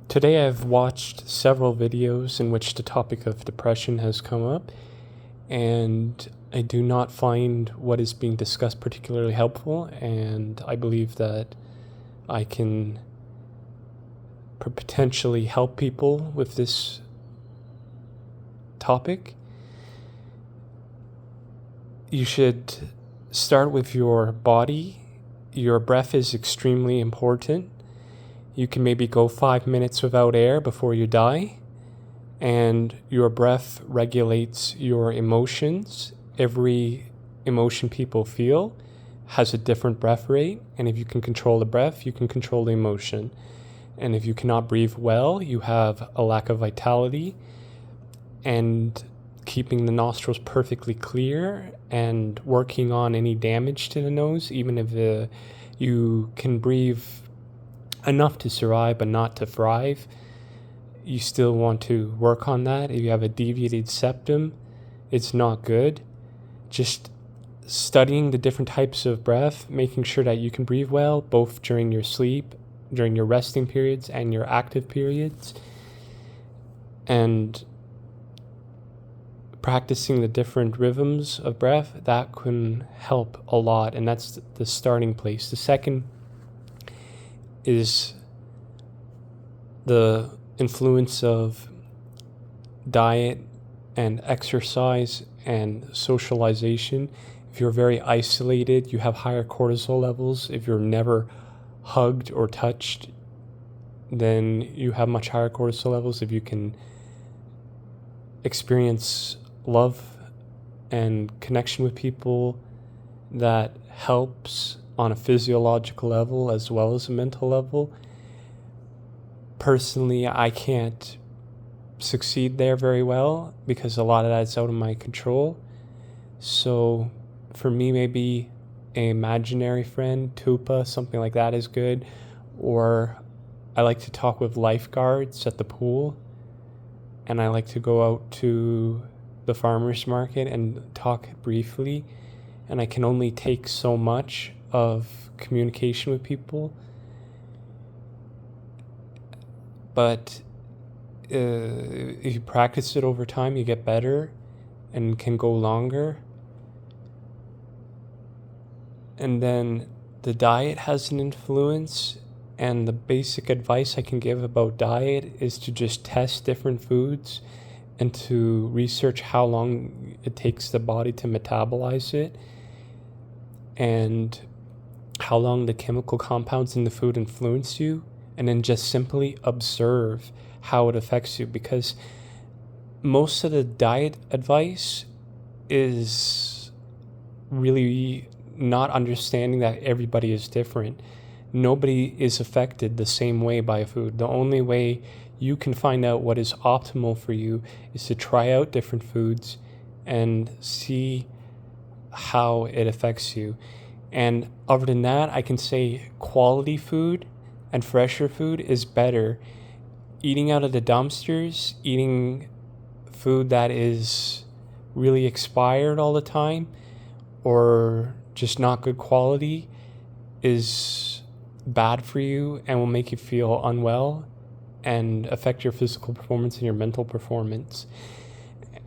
Today I've watched several videos in which the topic of depression has come up, and I do not find what is being discussed particularly helpful, and I believe that I can potentially help people with this topic. You should start with your body. Your breath is extremely important. You can maybe go 5 minutes without air before you die, and your breath regulates your emotions. Every emotion people feel has a different breath rate, and if you can control the breath, you can control the emotion. And if you cannot breathe well, you have a lack of vitality, and keeping the nostrils perfectly clear and working on any damage to the nose, even if you can breathe enough to survive but not to thrive, you still want to work on that. If you have a deviated septum, it's not good. Just studying the different types of breath, making sure that you can breathe well, both during your sleep, during your resting periods, and your active periods, and practicing the different rhythms of breath, that can help a lot, and that's the starting place. The second is the influence of diet and exercise and socialization. If you're very isolated, you have higher cortisol levels. If you're never hugged or touched, then you have much higher cortisol levels. If you can experience love and connection with people, that helps on a physiological level as well as a mental level. Personally, I can't succeed there very well because a lot of that's out of my control. So for me, maybe an imaginary friend, Tupa, something like that is good. Or I like to talk with lifeguards at the pool, and I like to go out to the farmer's market and talk briefly, and I can only take so much of communication with people. But if you practice it over time, you get better and can go longer. And then the diet has an influence, and the basic advice I can give about diet is to just test different foods and to research how long it takes the body to metabolize it and how long the chemical compounds in the food influence you, and then just simply observe how it affects you, because most of the diet advice is really not understanding that everybody is different. Nobody is affected the same way by food. The only way you can find out what is optimal for you is to try out different foods and see how it affects you. And other than that, I can say quality food and fresher food is better. Eating out of the dumpsters, eating food that is really expired all the time or just not good quality is bad for you and will make you feel unwell and affect your physical performance and your mental performance.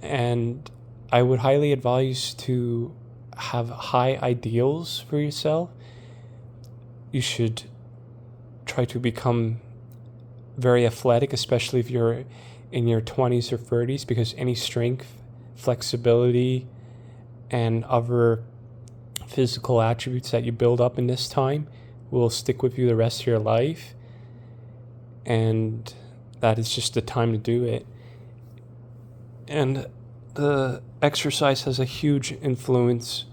And I would highly advise to have high ideals for yourself. You should try to become very athletic, especially if you're in your 20s or 30s, because any strength, flexibility, and other physical attributes that you build up in this time will stick with you the rest of your life, and that is just the time to do it. And the exercise has a huge influence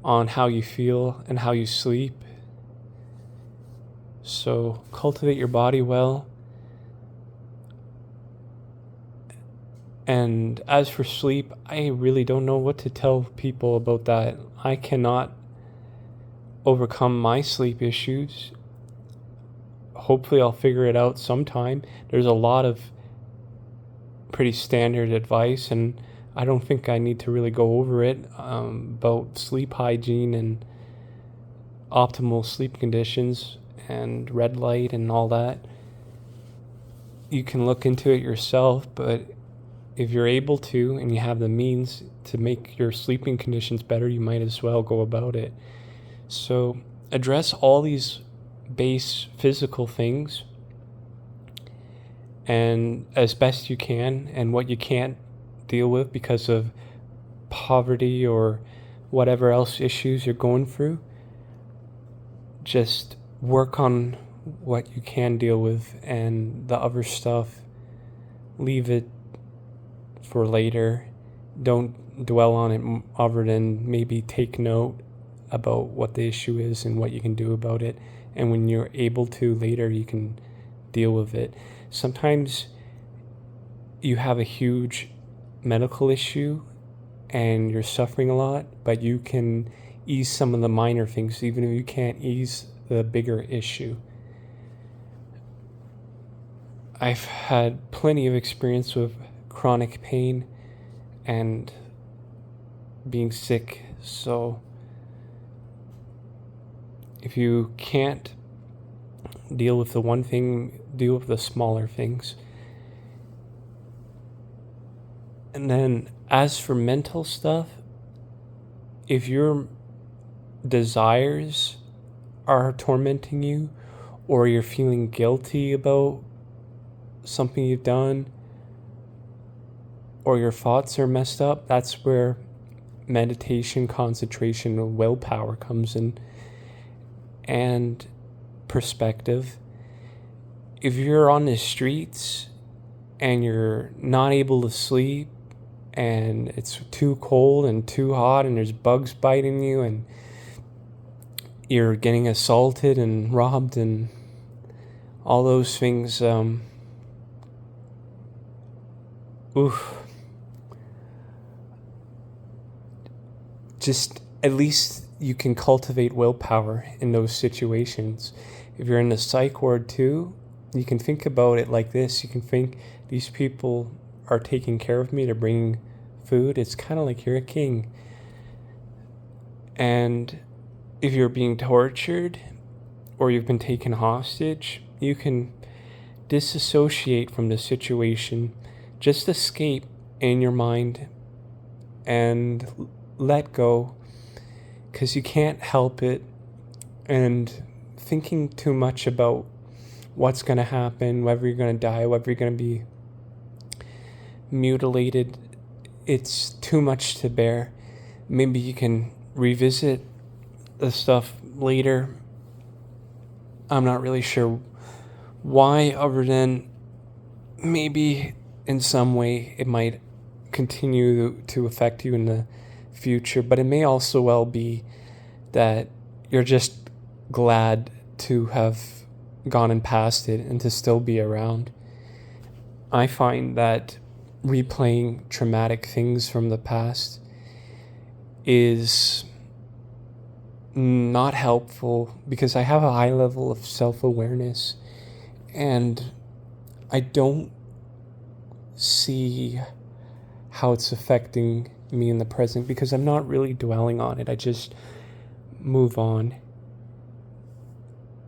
on how you feel and how you sleep. So cultivate your body well. And as for sleep, I really don't know what to tell people about that. I cannot overcome my sleep issues. Hopefully I'll figure it out sometime. There's a lot of pretty standard advice, and I don't think I need to really go over it about sleep hygiene and optimal sleep conditions and red light and all that. you can look into it yourself, but if you're able to and you have the means to make your sleeping conditions better, you might as well go about it. So address all these base physical things and as best you can, and what you can't deal with because of poverty or whatever else issues you're going through, just work on what you can deal with, and the other stuff, leave it for later. Don't dwell on it other than maybe take note about what the issue is and what you can do about it. And when you're able to later, you can deal with it. Sometimes you have a huge medical issue and you're suffering a lot, but you can ease some of the minor things, even if you can't ease the bigger issue. I've had plenty of experience with chronic pain and being sick, so if you can't deal with the one thing, deal with the smaller things. And then as for mental stuff, if your desires are tormenting you, or you're feeling guilty about something you've done, or your thoughts are messed up, that's where meditation, concentration, and willpower comes in, and perspective. If you're on the streets and you're not able to sleep, and it's too cold and too hot, and there's bugs biting you, and you're getting assaulted and robbed and all those things, just at least you can cultivate willpower in those situations. If you're in the psych ward too, you can think about it like this. You can think, these people are taking care of me, they're bringing food. It's kind of like you're a king. And if you're being tortured or you've been taken hostage, you can disassociate from the situation, just escape in your mind and let go, because you can't help it. And thinking too much about what's going to happen, whether you're going to die, whether you're going to be mutilated, it's too much to bear. Maybe you can revisit the stuff later. I'm not really sure why, other than maybe in some way it might continue to affect you in the future, but it may also well be that you're just glad to have gone and past it and to still be around. I find that replaying traumatic things from the past is not helpful, because I have a high level of self-awareness and I don't see how it's affecting me in the present, because I'm not really dwelling on it. I just move on.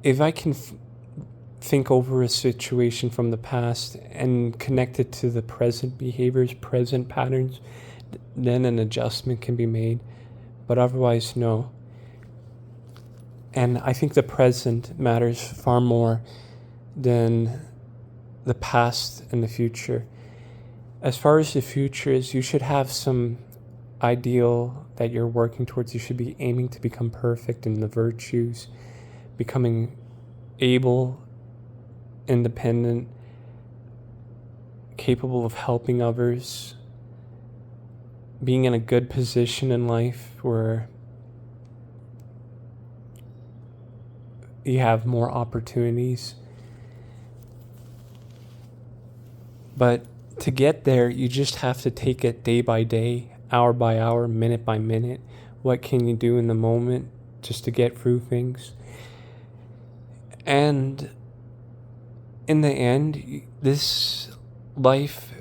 If I can think over a situation from the past and connect it to the present behaviors, present patterns, then an adjustment can be made. But otherwise, no. And I think the present matters far more than the past and the future. As far as the future is, you should have some ideal that you're working towards. You should be aiming to become perfect in the virtues, becoming able, independent, capable of helping others, being in a good position in life where you have more opportunities. But to get there, you just have to take it day by day, hour by hour, minute by minute. What can you do in the moment just to get through things? And in the end, this life,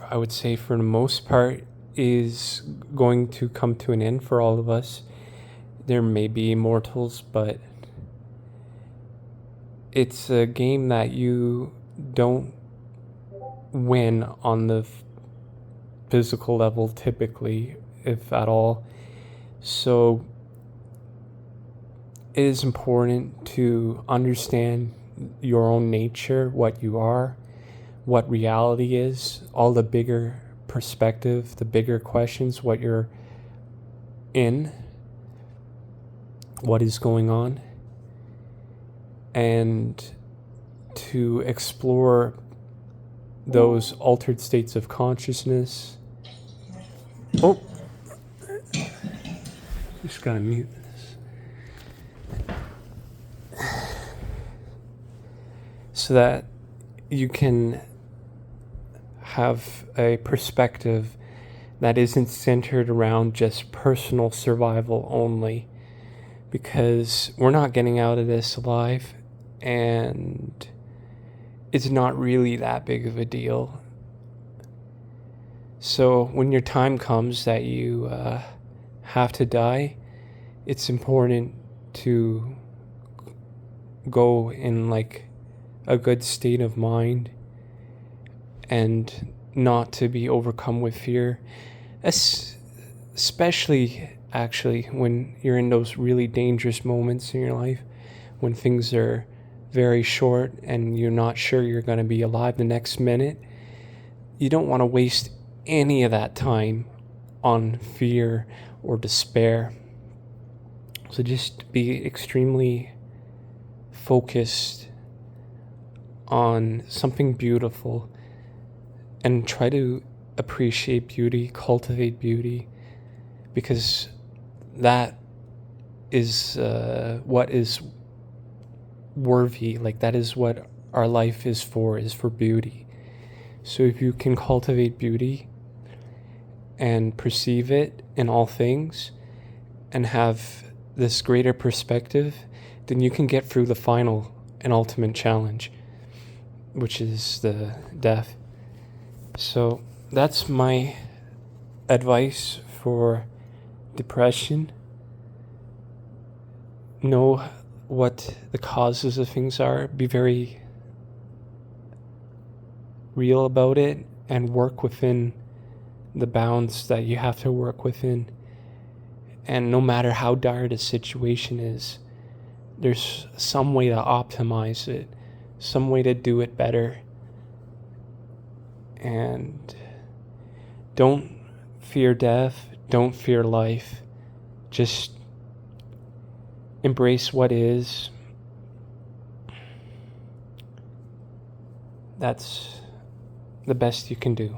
I would say for the most part, is going to come to an end for all of us. There may be immortals, but it's a game that you don't win on the physical level typically, if at all. So it is important to understand your own nature, what you are, what reality is, all the bigger perspective, the bigger questions, what you're in, what is going on, and to explore those altered states of consciousness. Oh, just gotta mute this. So that you can have a perspective that isn't centered around just personal survival only, because we're not getting out of this alive, and it's not really that big of a deal. So when your time comes that you have to die, it's important to go in like a good state of mind and not to be overcome with fear, especially actually when you're in those really dangerous moments in your life, when things are very short and you're not sure you're going to be alive the next minute. You don't want to waste any of that time on fear or despair. So just be extremely focused on something beautiful and try to appreciate beauty, cultivate beauty, because that is what is worthy. Like, that is what our life is for beauty. So if you can cultivate beauty and perceive it in all things and have this greater perspective, then you can get through the final and ultimate challenge, which is the death. So that's my advice for depression. Know what the causes of things are. Be very real about it and work within the bounds that you have to work within. And no matter how dire the situation is, there's some way to optimize it, some way to do it better. And don't fear death, don't fear life. Just embrace what is. That's the best you can do.